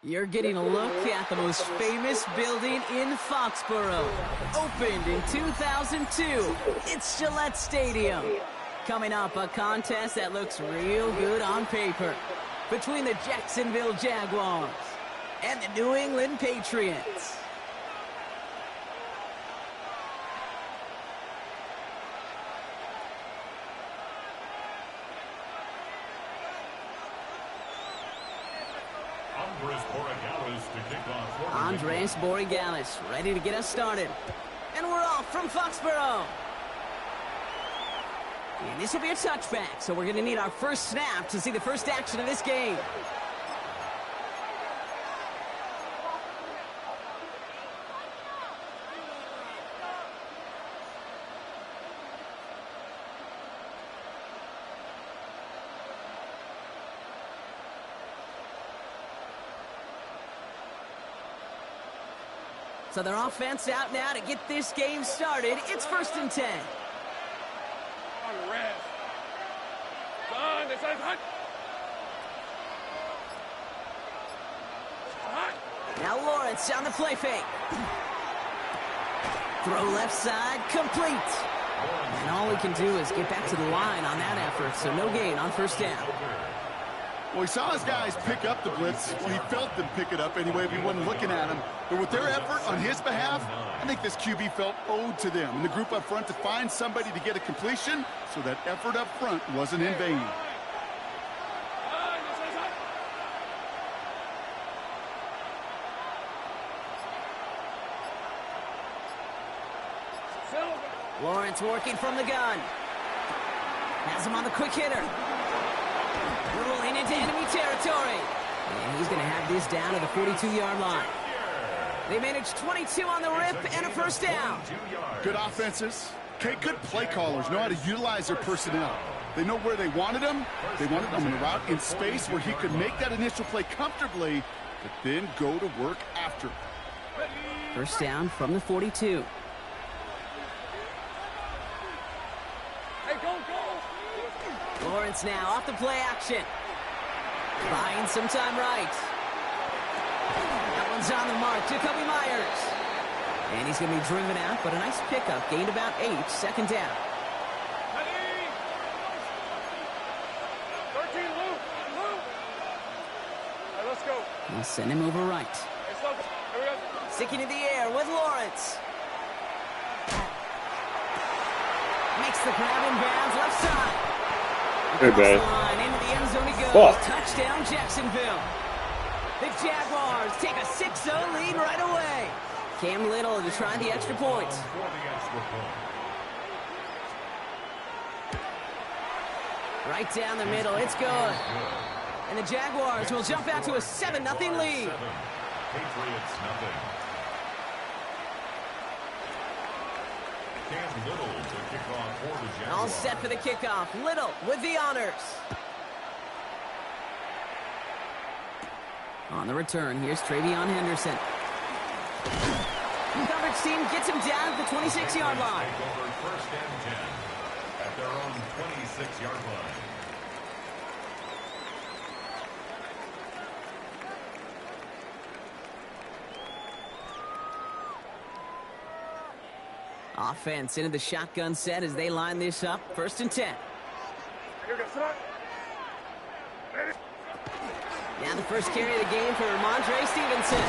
You're getting a look at the most famous building in Foxborough. Opened in 2002, it's Gillette Stadium. Coming up, a contest that looks real good on paper between the Jacksonville Jaguars and the New England Patriots. Andres Borregales ready to get us started. And we're off from Foxborough. And this will be a touchback, so we're going to need our first snap to see the first action of this game. So their offense out now to get this game started. It's 1st and 10. Now Lawrence on the play fake. Throw left side, complete. And all he can do is get back to the line on that effort, so no gain on 1st down. Well, he saw his guys pick up the blitz. Well, he felt them pick it up anyway if he wasn't looking at him. But with their effort on his behalf, I think this QB felt owed to them and the group up front to find somebody to get a completion, so that effort up front wasn't in vain. Lawrence working from the gun. Has him on the quick hitter. Rolling into enemy territory. And he's going to have this down to the 42-yard line. They managed 22 on the rip and a 1st down. Good offenses. Okay, good play callers know how to utilize their personnel. They know where they wanted him. They wanted him on the route in space where he could make that initial play comfortably, but then go to work after. 1st down from the 42. Lawrence now off the play action. Buying some time right. That one's on the mark. Jacoby Myers. And he's going to be driven out, but a nice pickup. Gained about 8. 2nd down. 13, Luke. All right, let's go. He'll send him over right. Sticking in the air with Lawrence. Makes the grab in bounds left side. Hey, man. Into the end zone he goes. Touchdown, Jacksonville. The Jaguars take a 6-0 lead right away. Cam Little to try the extra point. Right down the middle. It's good. And the Jaguars will jump out to a 7-0 lead. Patriots nothing. Cam Little to kick off for the Jaguars. All set for the kickoff. Little with the honors. On the return, here's Travion Henderson. The coverage team gets him down at the 26-yard line. Take over 1st and 10 at their own 26-yard line. Offense into the shotgun set as they line this up. 1st and 10. Now the first carry of the game for Ramondre Stevenson.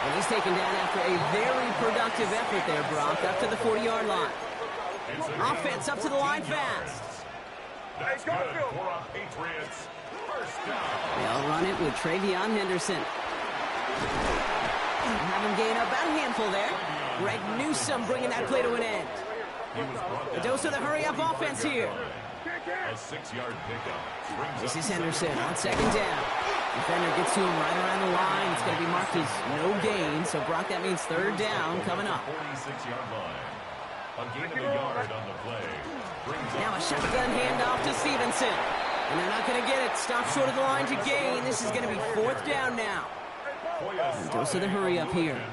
And he's taken down after a very productive effort there, Brock, up to the 40-yard line. Offense up to the line fast. That's good for our Patriots. 1st down. They'll run it with Travion Henderson. Have him gain about a handful there. Greg Newsome bringing that play to an end. A dose of the hurry-up offense here. A 6-yard pickup. This is Henderson on 2nd down. Defender gets to him right around the line. It's going to be marked as no gain. So, Brock, that means 3rd down coming up. 46-yard line. A gain of a yard on the play. Now a shotgun handoff to Stevenson. And they're not going to get it. Stop short of the line to gain. This is going to be 4th down now. A dose of the hurry-up here. A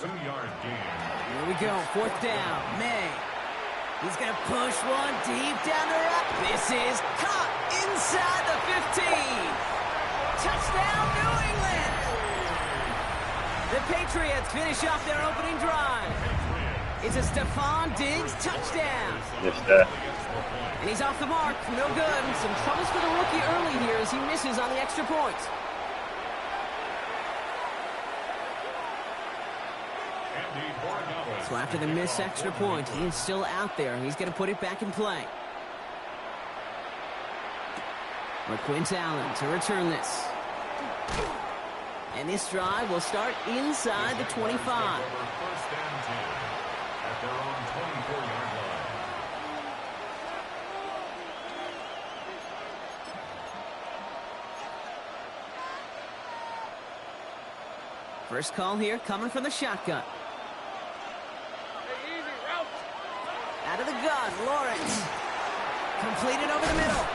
2-yard gain. Here we go. 4th down. May. He's going to push one deep down the road. This is caught inside the 15. Touchdown, New England! The Patriots finish off their opening drive. It's a Stephon Diggs touchdown. And he's off the mark. No good. Some troubles for the rookie early here as he misses on the extra point. So after the missed extra point, he is still out there. He's going to put it back in play. Quint Allen to return this. And this drive will start inside the 25. First and 10 at their own 24-yard line. First call here coming from the shotgun. Out of the gun, Lawrence. Completed over the middle.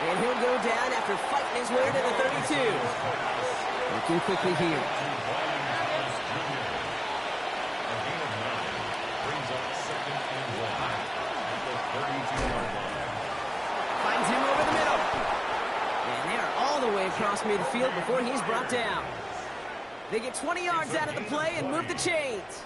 And he'll go down after fighting his way to the 32. Looking quickly here. Finds him over the middle. And they're all the way across midfield before he's brought down. They get 20 yards out of the play and move the chains.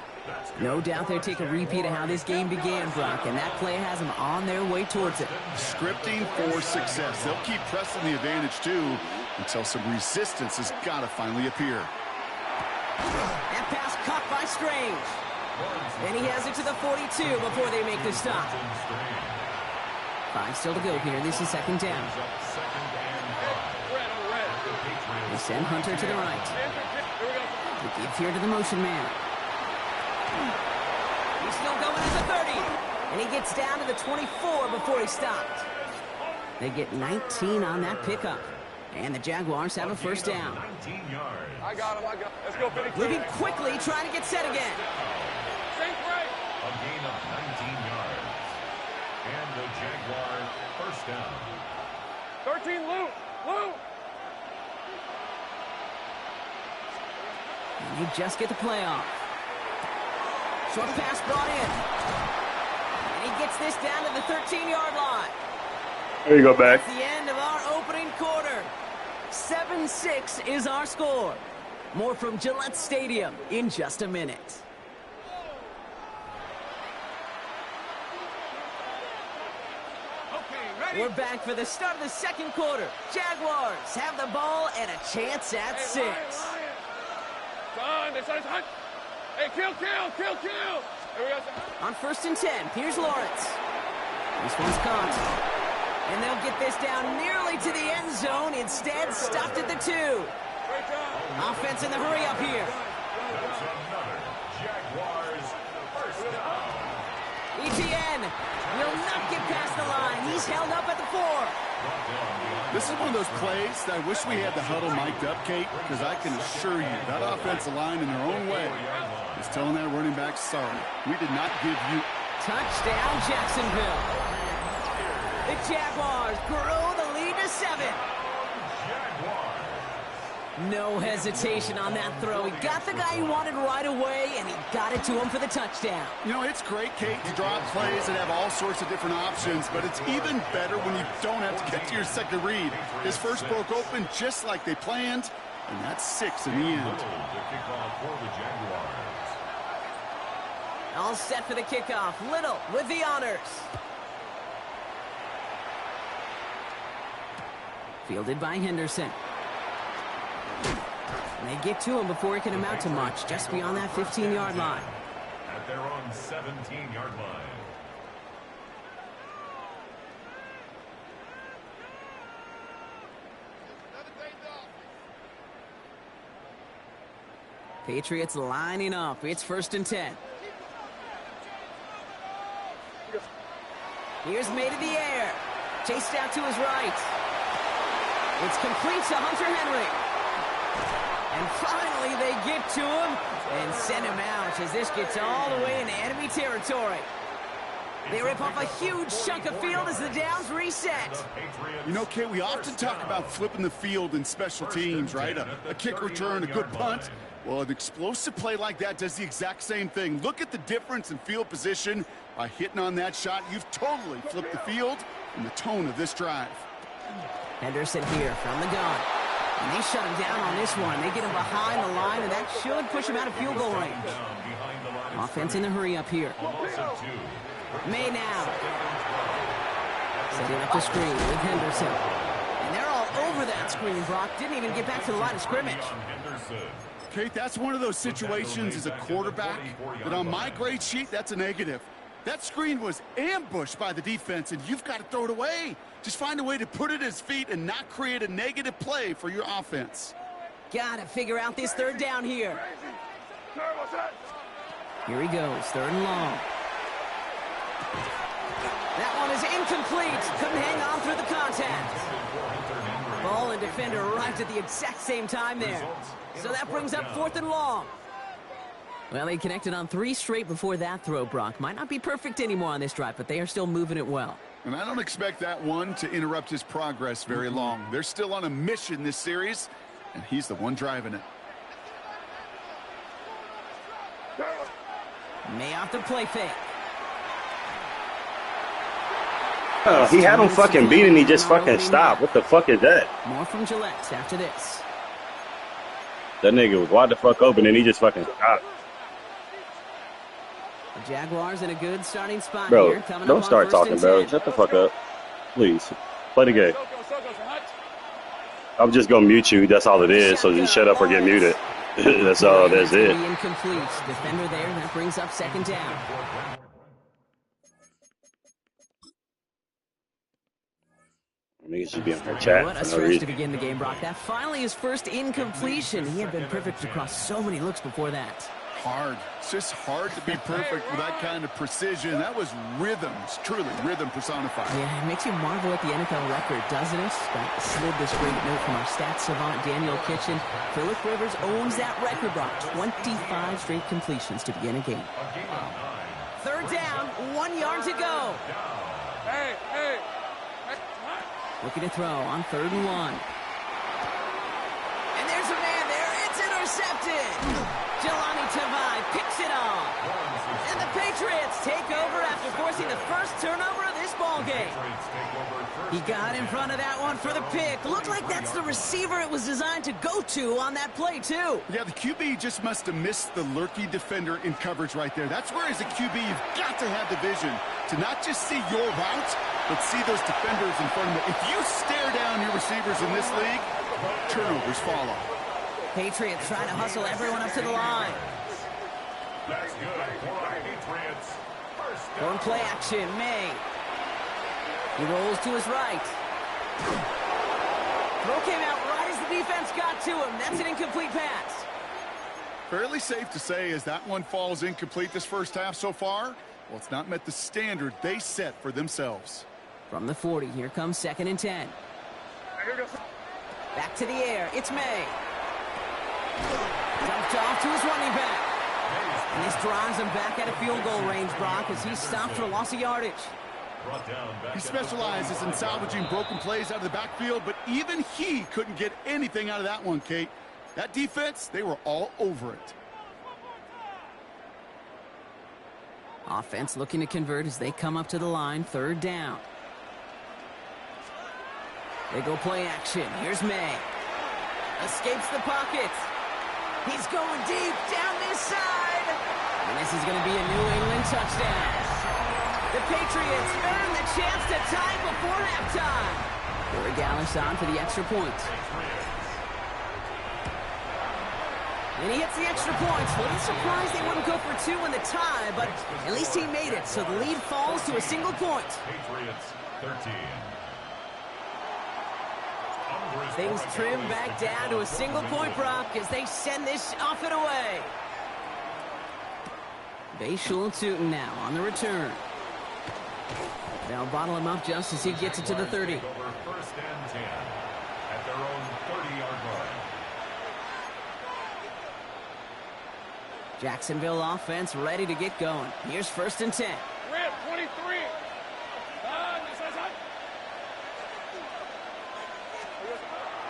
No doubt they'll take a repeat of how this game began, Brock, and that play has them on their way towards it. Scripting for success. They'll keep pressing the advantage, too, until some resistance has got to finally appear. That pass caught by Strange. And he has it to the 42 before they make the stop. 5 still to go here. This is second down. They send Hunter to the right. They give here to the motion man. He's still going at the 30. And he gets down to the 24 before he stopped. They get 19 on that pickup. And the Jaguars have a first down. I got him. Let's go, Benny. Moving quickly, trying to get set again. Sink right. A gain of 19 yards. And the Jaguars first down. 13, Lou. And they just get the play off. Short pass brought in. And he gets this down to the 13-yard line. There you go, back. That's the end of our opening quarter. 7-6 is our score. More from Gillette Stadium in just a minute. We're back for the start of the second quarter. Jaguars have the ball and a chance at 6. Son. Hey, kill. Here we go. On first and 10, here's Lawrence. This one's caught. And they'll get this down nearly to the end zone. Instead, stopped at the 2. Great job. Offense in the hurry up here. That's another Jaguars first down. ETN will not get past the line. He's held up at the 4. This is one of those plays that I wish we had the huddle mic'd up, Kate, because I can assure you that offensive line in their own way is telling that running back, sorry, we did not give you. Touchdown, Jacksonville. The Jaguars grow the lead to 7. No hesitation on that throw. He got the guy he wanted right away, and he got it to him for the touchdown. You know, it's great, Kate, to draw plays and have all sorts of different options, but it's even better when you don't have to get to your second read. His first broke open just like they planned, and that's 6 in the end. All set for the kickoff. Little with the honors. Fielded by Henderson. And they get to him before he can amount to much, just beyond that 15-yard line. At their own 17-yard line. Patriots lining up. It's first and 10. Here's made in the air. Chased out to his right. It's complete to Hunter Henry. And finally they get to him and send him out as this gets all the way into enemy territory. They rip off a huge chunk of field as the downs reset. You know, Kate, we often talk about flipping the field in special teams, right? A kick return, a good punt. Well, an explosive play like that does the exact same thing. Look at the difference in field position. By hitting on that shot, you've totally flipped the field and the tone of this drive. Henderson here from the gun. And they shut him down on this one. They get him behind the line, and that should push him out of field goal range. Offense in the hurry up here. May now. Setting up the screen with Henderson. And they're all over that screen, Brock. Didn't even get back to the line of scrimmage. Kate, that's one of those situations as a quarterback that on my grade sheet, that's a negative. That screen was ambushed by the defense, and you've got to throw it away. Just find a way to put it at his feet and not create a negative play for your offense. Got to figure out this third down here. Here he goes, third and long. That one is incomplete. Couldn't hang on through the contact. Ball and defender arrived at the exact same time there. So that brings up fourth and long. Well, they connected on 3 straight before that throw, Brock. Might not be perfect anymore on this drive, but they are still moving it well. And I don't expect that one to interrupt his progress very long. They're still on a mission this series, and he's the one driving it. May off the play fake. Oh, he had him fucking beat and he just fucking stopped. What the fuck is that? More from Gillette after this. That nigga was wide the fuck open and he just fucking stopped. The Jaguars in a good starting spot Bro, here. don't start talking, bro. Shut the fuck up. Please. Play the game. I'm just going to mute you. That's all it is. So just shut up or get muted. That's all. That's it. Incomplete. Defender there. That brings up second down. Niggas should be on her chat. What a stretch to begin the game, Brock. That finally his first incompletion. He had been perfect across so many looks before that. Hard. It's just hard to be perfect with that kind of precision. That was rhythm. It's truly rhythm personified. Yeah, it makes you marvel at the NFL record, doesn't it? That slid this great note from our stats savant, Daniel Kitchen. Phillip Rivers owns that record, Brock. 25 straight completions to begin a game. Third down, 1 yard to go. Hey, hey. Looking to throw on third and 1. And there's a man there. It's intercepted. Jelani Tavai picks it off. And the Patriots take over after forcing the first turnover of this ballgame. He got in front of that one for the pick. Looked like that's the receiver it was designed to go to on that play, too. Yeah, the QB just must have missed the lurky defender in coverage right there. That's where, as a QB, you've got to have the vision to not just see your route, but see those defenders in front of you. If you stare down your receivers in this league, turnovers follow. Patriots trying to hustle everyone up to the line. That's good for Patriots. First Going play action, May. He rolls to his right. Throw came out right as the defense got to him. That's an incomplete pass. Fairly safe to say as that one falls incomplete this first half so far, well, it's not met the standard they set for themselves. From the 40, here comes 2nd and 10. Back to the air, it's May. Dumped off to his running back. And this drives him back at a field goal range, Brock, as he's stopped for loss of yardage. He specializes in salvaging broken plays out of the backfield, but even he couldn't get anything out of that one, Kate. That defense, they were all over it. Offense looking to convert as they come up to the line, third down. They go play action. Here's May. Escapes the pocket. He's going deep down this side. And this is going to be a New England touchdown. The Patriots earn the chance to tie before halftime. Corey Gallis on for the extra point. And he hits the extra points. A little surprised they wouldn't go for 2 in the tie, but at least he made it. So the lead falls to a single point. Patriots 13. Things trim back down to a single point, Brock, as they send this off and away. Bayshul Tootin now on the return. They'll bottle him up just as he gets it to the 30. Over 1st and 10 at their own 30-yard line. Jacksonville offense ready to get going. Here's 1st and 10. Red 23.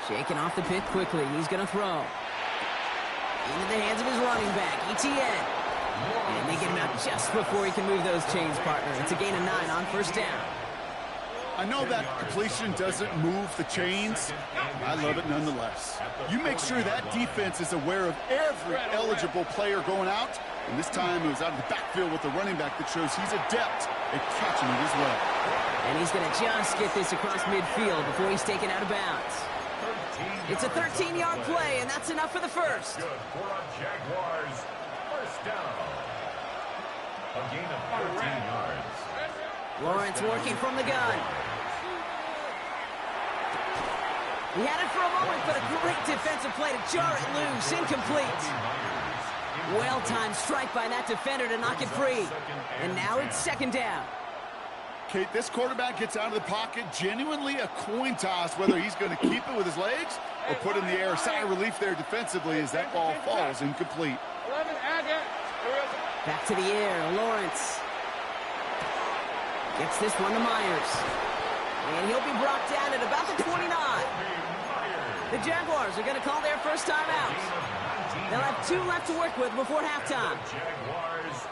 Shaking off the pick quickly. He's going to throw. Into the hands of his running back, ETN. And they get him out just before he can move those chains, partner. It's a gain of 9 on 1st down. I know that completion doesn't move the chains. I love it nonetheless. You make sure that defense is aware of every eligible player going out. And this time it was out of the backfield with the running back that shows he's adept at catching it as well. And he's going to just get this across midfield before he's taken out of bounds. It's a 13-yard play, and that's enough for the first. Good for a Jaguars first down. A gain of 13 yards. Lawrence working from the gun. He had it for a moment, but a great defensive play to jar it loose. Incomplete. Well-timed strike by that defender to knock it free. And now it's second down. Kate, this quarterback gets out of the pocket, genuinely a coin toss, whether he's going to keep it with his legs or put it in the air. Sigh of relief there defensively as that ball falls incomplete. 11, add it. Back to the air, Lawrence. Gets this one to Myers. And he'll be brought down at about the 29. The Jaguars are going to call their first time out. They'll have 2 left to work with before halftime.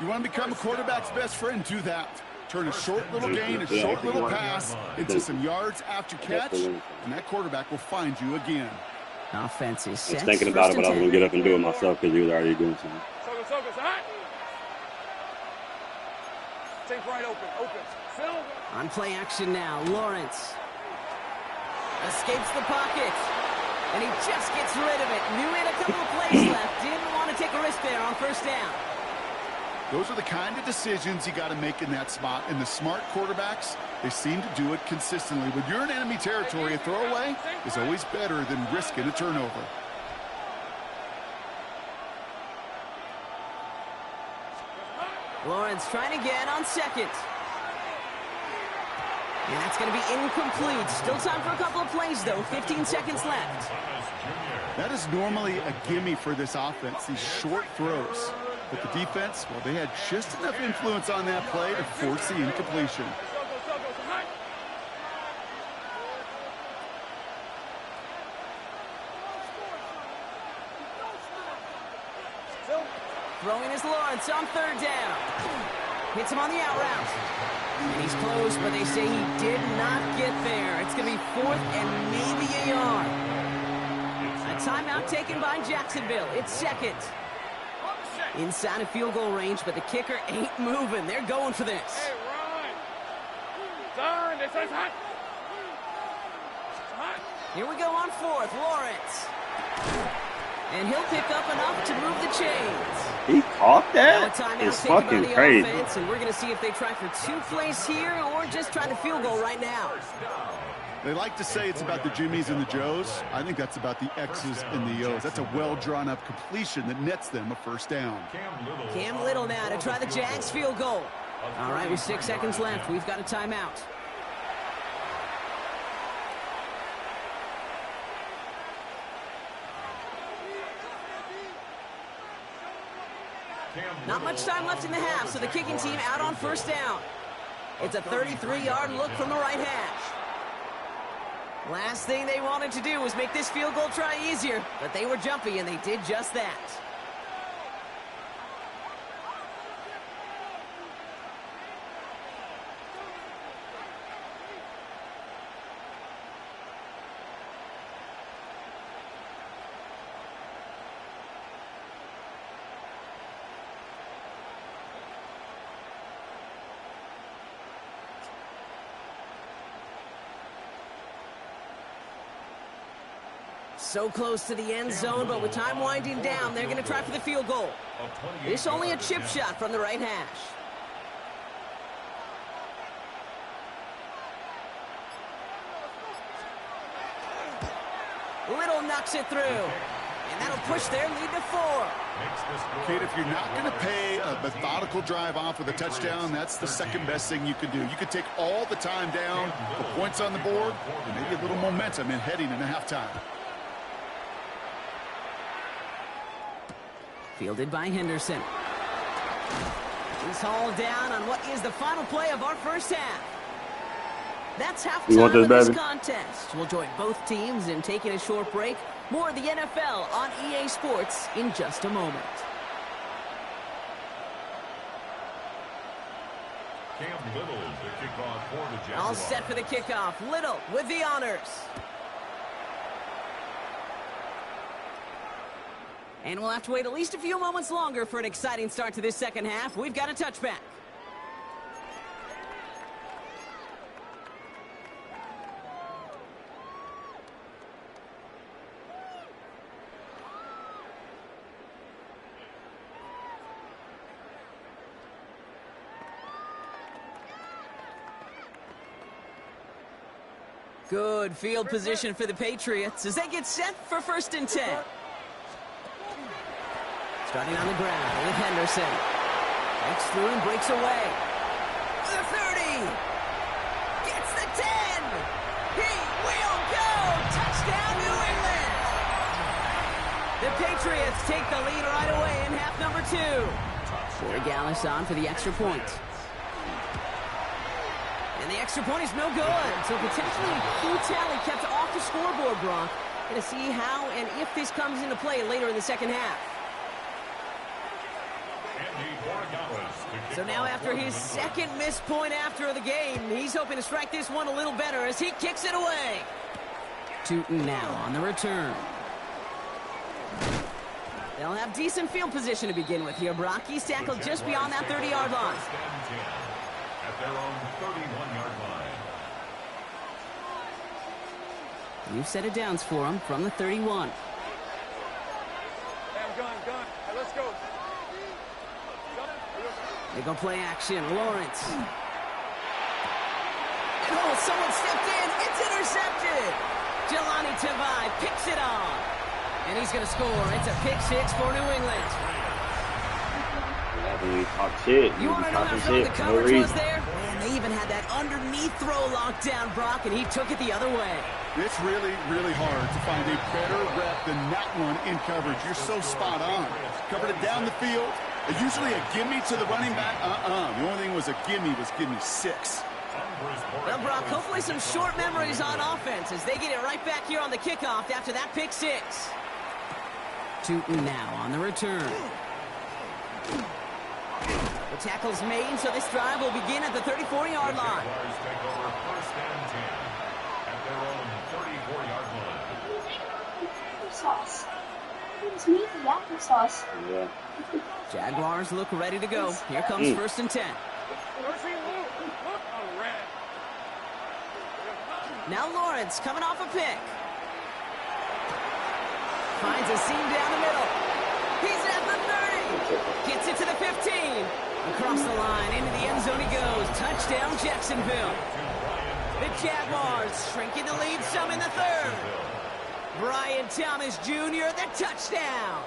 You want to become a quarterback's best friend, do that. Turn a short little gain, a short little pass into some yards after catch, and that quarterback will find you again. Offense is set. I was thinking about it, but I was going to get up and do it myself because he was already doing something. Focus, hot. Take right open. Silver. On play action now, Lawrence. Escapes the pocket. And he just gets rid of it. Knew he had a couple of plays left. Didn't want to take a risk there on first down. Those are the kind of decisions you got to make in that spot. And the smart quarterbacks, they seem to do it consistently. When you're in enemy territory, a throwaway is always better than risking a turnover. Lawrence trying again on second. And that's going to be incomplete. Still time for a couple of plays, though. 15 seconds left. That is normally a gimme for this offense, these short throws. But the defense, well, they had just enough influence on that play to force the incompletion. Throwing is Lawrence on third down. Hits him on the out route. And he's close, but they say he did not get there. It's going to be 4th and maybe a yard. A timeout taken by Jacksonville. It's second. Inside of field goal range, but the kicker ain't moving. They're going for this. Hey, Ron. Turn. This is hot. Here we go on 4th. Lawrence. And he'll pick up enough to move the chains. He caught Now a that? timeout It's taken by fucking the crazy. offense, and we're going to see if they try for 2 plays here or just try to field goal right now. They like to say it's about the Jimmies and the Joes. I think that's about the X's and the O's. That's a well-drawn-up completion that nets them a first down. Cam Little now to try the Jags field goal. All right, with 6 seconds left, we've got a timeout. Not much time left in the half, so the kicking team out on first down. It's a 33-yard look from the right hash. Last thing they wanted to do was make this field goal try easier, but they were jumpy, and they did just that. So close to the end zone, but with time winding down, they're going to try for the field goal. It's only a chip shot from the right hash. Little knocks it through. And that'll push their lead to 4. Kate, if you're not going to pay a methodical drive off with a touchdown, that's the second best thing you can do. You could take all the time down, put points on the board, and maybe a little momentum in heading into halftime. Fielded by Henderson. He's hauled down on what is the final play of our first half. That's halftime of this contest. We'll join both teams in taking a short break. More of the NFL on EA Sports in just a moment. Cam Little the kickoff for the Jaguars. All set for the kickoff. Little with the honors. And we'll have to wait at least a few moments longer for an exciting start to this second half. We've got a touchback. Good field position for the Patriots as they get set for 1st and 10. Starting on the ground with Henderson. Breaks through and breaks away. The 30. Gets the 10. He will go. Touchdown, New England. The Patriots take the lead right away in half number 2. Corey Gallis on for the extra point. And the extra point is no good. So potentially a key tally kept off the scoreboard, Brock. Going to see how and if this comes into play later in the second half. So now after his second missed point after the game, he's hoping to strike this one a little better as he kicks it away. Tootin now on the return. They'll have decent field position to begin with here, Brock. He's tackled just beyond that 30-yard line. At their own 31-yard line. New set of downs for him from the 31. Gun. Hey, let's go. They go play action. Lawrence. And oh, someone stepped in. It's intercepted. Jelani Tavai picks it off. And he's going to score. It's a pick 6 for New England. Talk shit. You want to know how strong the coverage was there? And they even had that underneath throw locked down, Brock, and he took it the other way. It's really, really hard to find a better rep than that one in coverage. You're so spot on. Covered it down the field. Usually a gimme to the running back. The only thing was a gimme 6. Well, Brock, hopefully some short memories on offense as they get it right back here on the kickoff after that pick 6. Tootin now on the return. The tackle's made, so this drive will begin at the 34-yard line. Jaguars take over 1st and 10 at their own 34-yard line. Applesauce. It's me, the applesauce. Yeah. Jaguars look ready to go. Here comes 1st and 10. Now Lawrence coming off a pick. Finds a seam down the middle. He's at the 30. Gets it to the 15. Across the line, into the end zone he goes. Touchdown, Jacksonville. The Jaguars shrinking the lead some in the 3rd. Brian Thomas Jr., the touchdown.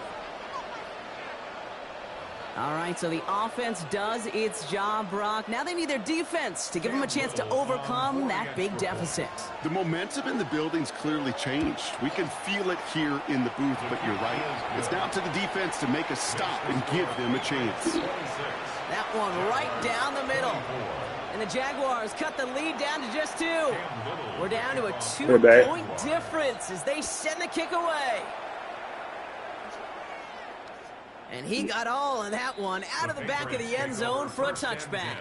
All right, so the offense does its job, Brock. Now they need their defense to give them a chance to overcome that big deficit. The momentum in the building's clearly changed. We can feel it here in the booth, but you're right. It's now to the defense to make a stop and give them a chance. That one right down the middle. And the Jaguars cut the lead down to just 2. We're down to a 2-point difference as they send the kick away. And he got all of that one out of the back of the end zone for a touchback.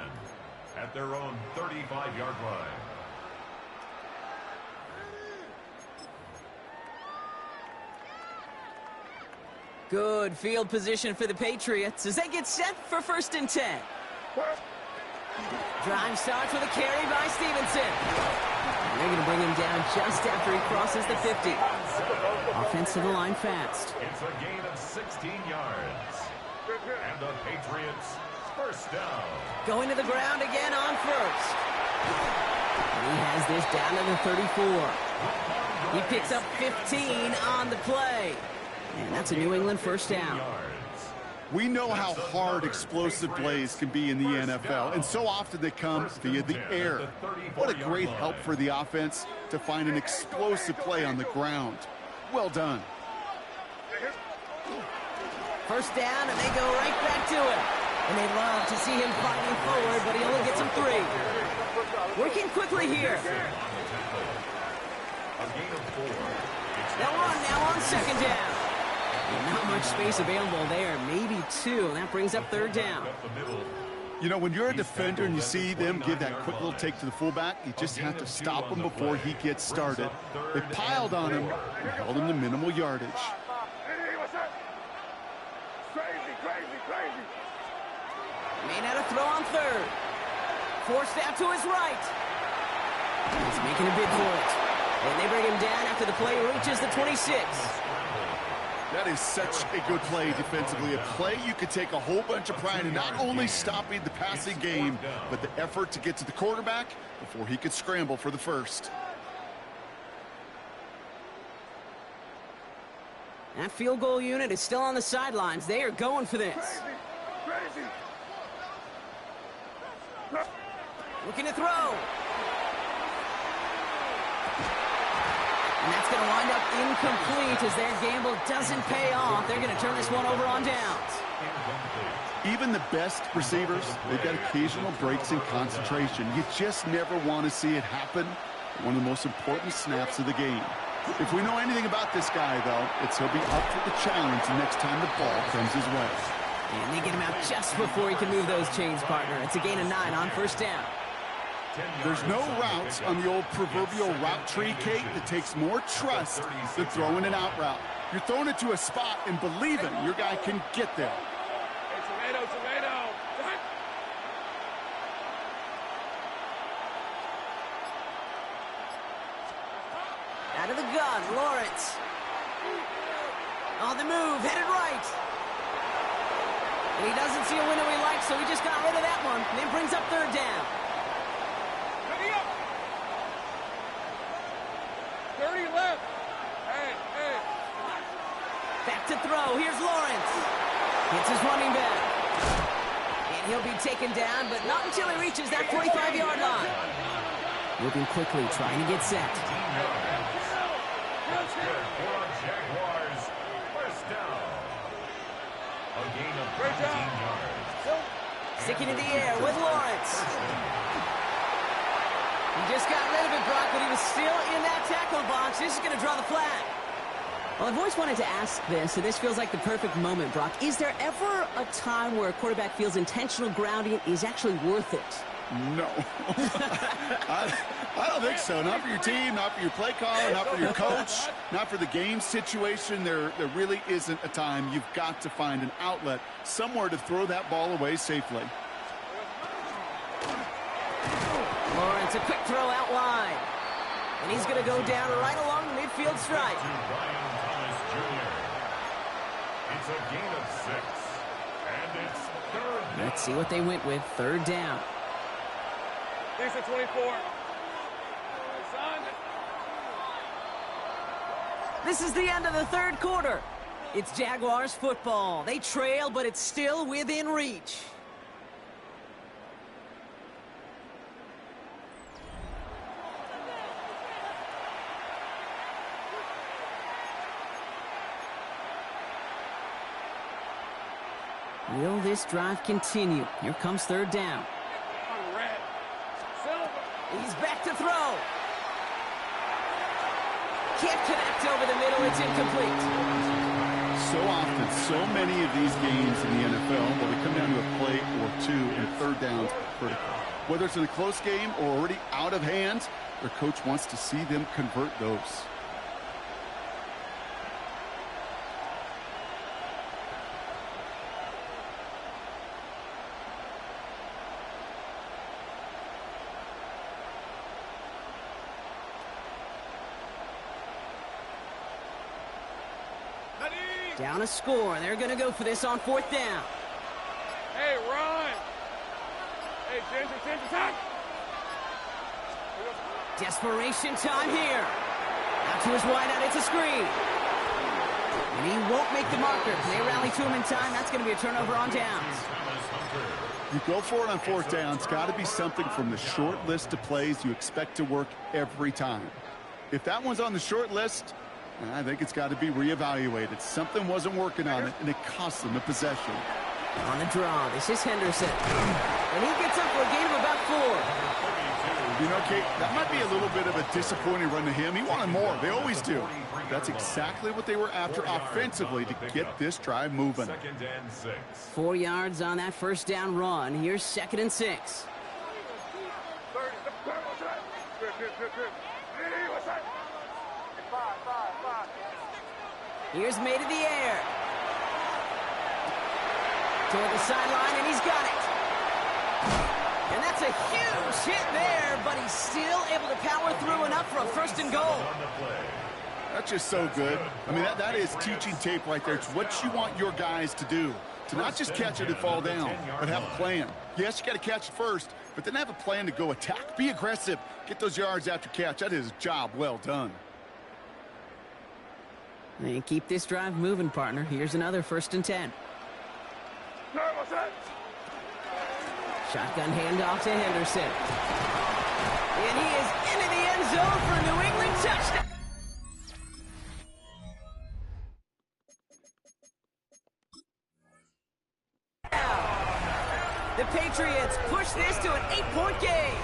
At their own 35-yard line. Good field position for the Patriots as they get set for 1st and 10. Drive starts with a carry by Stevenson. And they're going to bring him down just after he crosses the 50. Offense to the line fast. It's a gain of 16 yards. And the Patriots 1st down. Going to the ground again on 1st. And he has this down to the 34. He picks up 15 on the play. And that's a New England 1st down. We know how hard explosive plays can be in the NFL, and so often they come via the air. What a great help for the offense to find an explosive play on the ground. Well done. 1st down, and they go right back to it. And they love to see him fighting forward, but he only gets him 3. Working quickly here. They'll run now on 2nd down. And not much space available there. Maybe 2. That brings up 3rd down. You know, when you're a defender and you see them give that quick little take to the fullback, you just have to stop him before he gets started. They piled on him and held him to minimal yardage. Made out a throw on third. Forced out to his right. He's making a bid for it. And they bring him down after the play reaches the 26. That is such a good play defensively. A play you could take a whole bunch of pride in not only stopping the passing game, but the effort to get to the quarterback before he could scramble for the first. That field goal unit is still on the sidelines. They are going for this. Looking to throw. And that's going to wind up incomplete as their gamble doesn't pay off. They're going to turn this one over on downs. Even the best receivers, they've got occasional breaks in concentration. You just never want to see it happen. One of the most important snaps of the game. If we know anything about this guy, though, it's he'll be up for the challenge the next time the ball comes his way. And they get him out just before he can move those chains, partner. It's a gain of 9 on first down. There's no routes on the old proverbial route tree, Kate, that takes more trust than throwing an out route. You're throwing it to a spot and believing your guy can get there. Hey, tomato. Out of the gun, Lawrence. On the move, headed right. And he doesn't see a window he likes, so he just got rid of that one. And then brings up third down. 30 left. Hey. Back to throw. Here's Lawrence. Hits his running back. And he'll be taken down, but not until he reaches that 45-yard line. Moving quickly, trying to get set. Jaguars, first down. A gain of 13 yards. Sticking in the air with Lawrence. He just got rid of it, Brock, but he was still in that tackle box. This is going to draw the flag. Well, I've always wanted to ask this, and this feels like the perfect moment, Brock. Is there ever a time where a quarterback feels intentional grounding is actually worth it? No. I don't think so. Not for your team, not for your play caller, not for your coach, not for the game situation. There really isn't a time. You've got to find an outlet, somewhere to throw that ball away safely. Lawrence, a quick throw out wide. And he's going to go down right along the midfield stripe. To Ryan Thomas Jr. It's a gain of 6. And it's third down. Let's see what they went with. Third down. These are 24. This is the end of the third quarter. It's Jaguars football. They trail, but it's still within reach. Will this drive continue? Here comes third down. He's back to throw. Can't connect over the middle. It's incomplete. So often, so many of these games in the NFL, well, they come down to a play or two, and third downs are critical. Whether it's in a close game or already out of hand, their coach wants to see them convert those. Down a score. They're going to go for this on fourth down. Hey, run. Hey, Ginger, time. Desperation time here. Out to his wideout. It's a screen. And he won't make the marker. They rally to him in time. That's going to be a turnover on downs. You go for it on fourth down. It's got to be something from the short list of plays you expect to work every time. If that one's on the short list, I think it's got to be reevaluated. Something wasn't working on it, and it cost them the possession. On the draw, this is Henderson. And he gets up for a gain of about 4. You know, Kate, that might be a little bit of a disappointing run to him. He wanted more. They always do. That's exactly what they were after offensively to get this drive moving. 2nd and 6. 4 yards on that first down run. Here's 2nd and 6. Here's made in the air. Toward the sideline, and he's got it. And that's a huge hit there, but he's still able to power through enough for a 1st and goal. That's just so good. I mean, that is teaching tape right there. It's what you want your guys to do. To not just catch it and fall down, but have a plan. Yes, you got to catch it first, but then have a plan to go attack. Be aggressive. Get those yards after catch. That is a job well done. And keep this drive moving, partner. Here's another 1st and 10. Shotgun handoff to Henderson. And he is into the end zone for a New England touchdown. The Patriots push this to an 8-point game.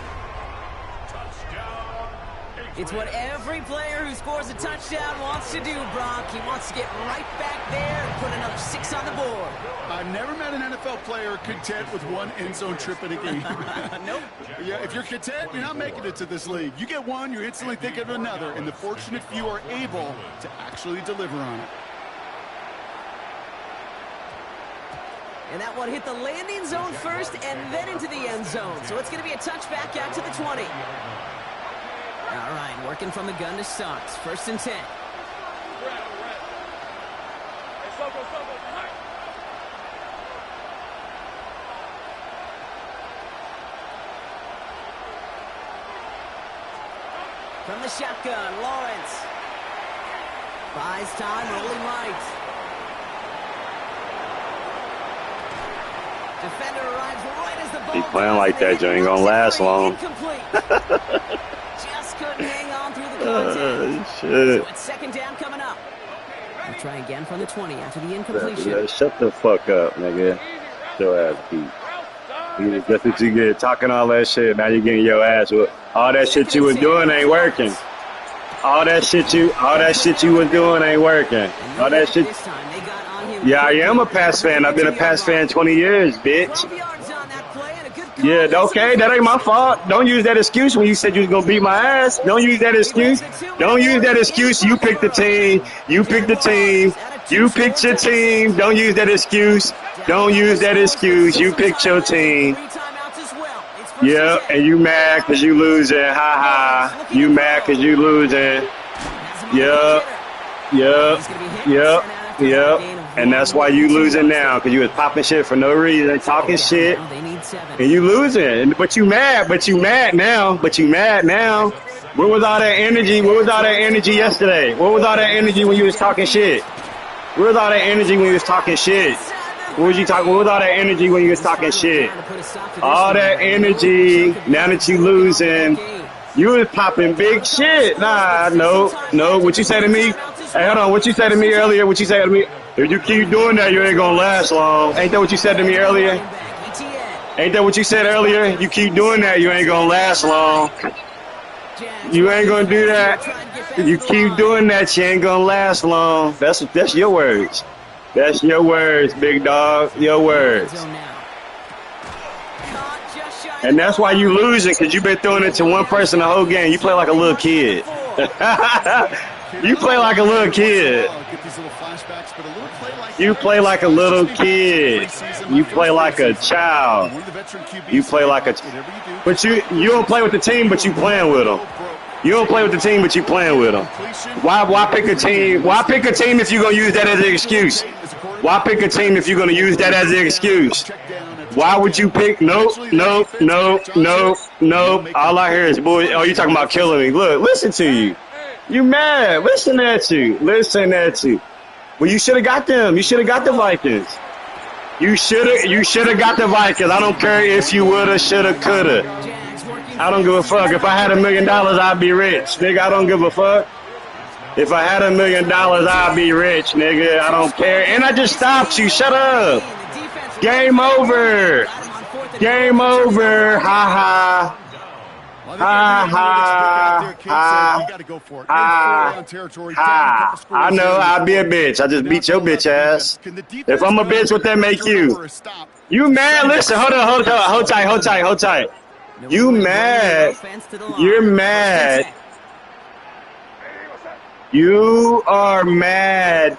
It's what every player who scores a touchdown wants to do, Brock. He wants to get right back there and put another 6 on the board. I've never met an NFL player content with one end zone trip in a game. Nope. Yeah, if you're content, you're not making it to this league. You get one, you're instantly thinking of another, and the fortunate few are able to actually deliver on it. And that one hit the landing zone first and then into the end zone. So it's going to be a touchback out to the 20. All right, working from the gun to start. 1st and 10. From the shotgun, Lawrence. Buys time, rolling right. Defender arrives right as the ball. He playing like that, you ain't gonna last long. Just couldn't hang on through the contact. Shit. So it's 2nd down coming up. We'll try again from the 20 after the incompletion. Shut the fuck up, nigga. Your ass beat. That's what you get, talking all that shit. Now you're getting your ass whooped. All that shit you was doing ain't working. All that shit you was doing ain't working. All that shit. Yeah, I am a Pats fan. I've been a Pats fan 20 years, bitch. Yeah, okay, that ain't my fault. Don't use that excuse when you said you was gonna beat my ass. Don't use that excuse. Don't use that excuse. You picked the team. You picked the team. You picked your team. Don't use that excuse. Don't use that excuse. You picked your team. Yeah, and you mad because you losing. Ha ha. You mad because you losing. Yep. Yep. Yep. Yep. And that's why you losing now, because you was popping shit for no reason, talking shit, and you losing. But you mad now. Where was all that energy? Where was all that energy yesterday? Where was all that energy when you was talking shit? Where was all that energy when you was talking shit? What was all that energy when you was talking shit? All that energy, now that you losing, you was popping big shit. Nah, no. What you say to me? Hey, hold on. What you said to me earlier? What you said to me? If you keep doing that, you ain't gonna last long. Ain't that what you said to me earlier? Ain't that what you said earlier? You keep doing that, you ain't gonna last long. You ain't gonna do that. You keep doing that, you ain't gonna last long. That's your words. That's your words, big dog. Your words. And that's why you losing, because you've been throwing it to one person the whole game. You play like a little kid. You play like a little kid. You play like a little kid. You play like a child. You play like a. But you don't play with the team, but you playing with them. You don't play with the team, but you playing with them. Why pick a team? Why pick a team if you're gonna use that as an excuse? Why pick a team if you're gonna use that as an excuse? Why would you pick? Nope. All I hear is boy. Oh, you talking about killing me? Look, listen to you. You mad? Listen at you. Well, you should have got them. You should have got the Vikings. You should have got the Vikings. I don't care if you woulda, shoulda, coulda. I don't give a fuck. If I had $1 million, I'd be rich, nigga. I don't give a fuck. If I had $1 million, I'd be rich, nigga. I don't care. And I just stopped you. Shut up. Game over. Game over. Ha ha. Well, I think Ha every analytics book out there, ha Kate, says you got to go for it. You're in four-down territory, down a couple scores. I know here in the I'll be a fourth. bitch. I just Now beat it's your all about bitch the ass. defense. Can the If defense I'm a convert bitch, what that a make turnover you? or a stop You to mad? something Listen, hold on, hold tight, hold tight, hold tight. New You England bringing the mad? offense to the line. You're First and mad. 10. You are mad.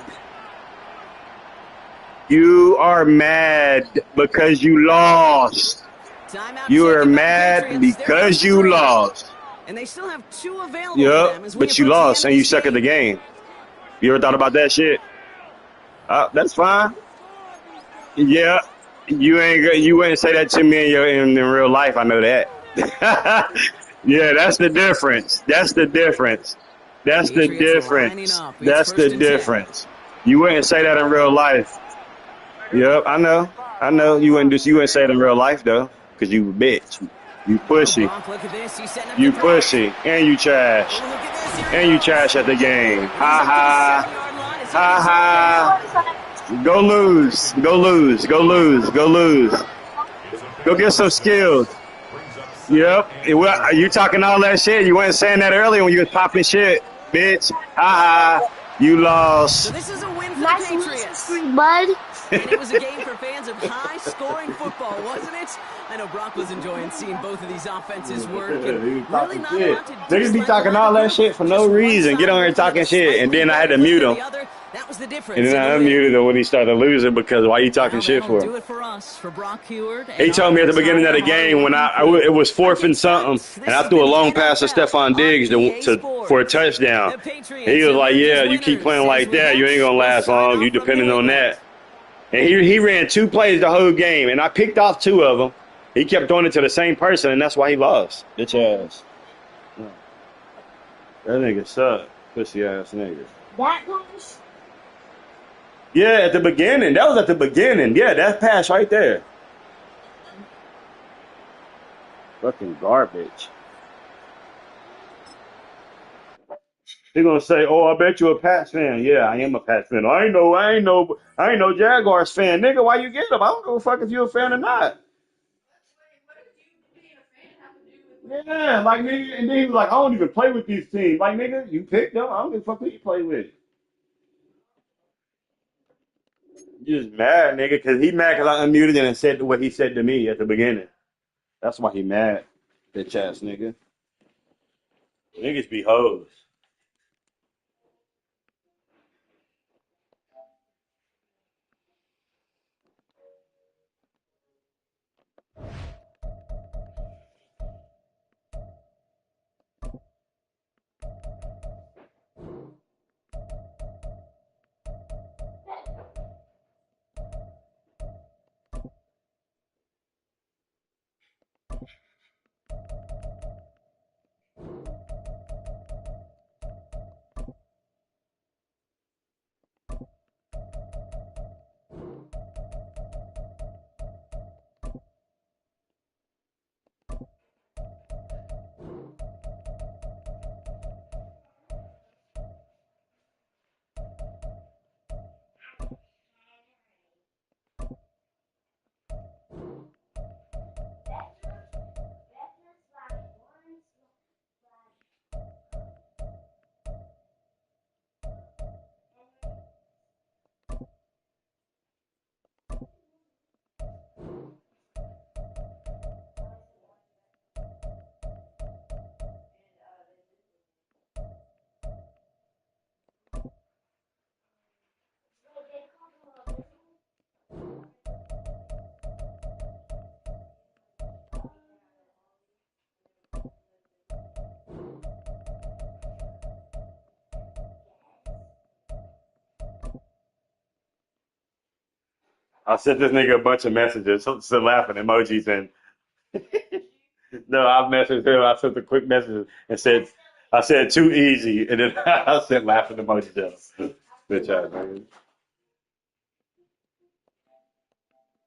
You are mad because you lost. Timeout You are taken by the mad Patriots. They're down because you 3. lost. And they still have 2 available for Yup, them as we but you approach the lost end of and you this suck at the game. game. You ever thought about that shit? That's fine. Yeah, you wouldn't say that to me in real life. I know that. Yeah, that's the difference. That's the difference. That's the Patriots lining difference. up. It's That's the first and 10. difference. You wouldn't say that in real life. Yep, I know. I know you wouldn't say it in real life though, because you a bitch. You Oh, pushy. Gronk, look at this. He's setting up You the throw. pushy. And you trash. Oh, look at this. Here he And you goes. trash at the game. And he's Ha up to the ha. 7-yard line as he Ha gets off ha. What is that? Go lose. Go lose. Go lose. Go lose. It's a Go big get some loss for us. skills. Brings up Yep. second and goal. You talking all that shit. You weren't saying that earlier when you was popping shit, bitch. Ha ha. You So lost. this is a win for Nice the losing Patriots. streak, bud. And it was a game for fans of high-scoring football, wasn't it? I know Brock was enjoying seeing both of these offenses work, and really not a lot to Niggas be dislike talking about all the that group. shit for no Just one reason. Get side on here looking talking a shit, and slightly then I had better to play mute than him. the other. That was the difference And then in I the win. unmuted him when he started losing because why you talking Well, shit that'll for do him? it for us, for Brock Heward. He And told me at the our beginning of the entire game when hard-working it team. was I'm fourth and Jake something, Scott. and This I has threw a been long pass to NFL Stephon on Diggs EA for a Sports. touchdown. The And he Patriots was like, emerge "Yeah, as you keep winners playing like as that, you ain't Wentz gonna will last sign long. off You from New depending on England. that." And he ran 2 plays the whole game, and I picked off 2 of them. He kept throwing it to the same person, and that's why he lost. Bitch ass. That nigga suck. Pussy ass nigga. That goes. Yeah, at the beginning. That was at the beginning. Yeah, that pass right there. Fucking garbage. He gonna say, "Oh, I bet you a Pats fan." Yeah, I am a Pats fan. I ain't no Jaguars fan, nigga. Why you get them? I don't give a fuck if you a fan or not. Yeah, like nigga, and then he was like, "I don't even play with these teams." Like nigga, you picked them. I don't give a fuck who you play with. You just mad, nigga, because he mad because I unmuted him and said what he said to me at the beginning. That's why he mad, bitch ass nigga. Niggas be hoes. I sent this nigga a bunch of messages, some laughing emojis, and no, I messaged him. I sent a quick message and I said too easy, and then I sent laughing emojis. Bitch ass nigga.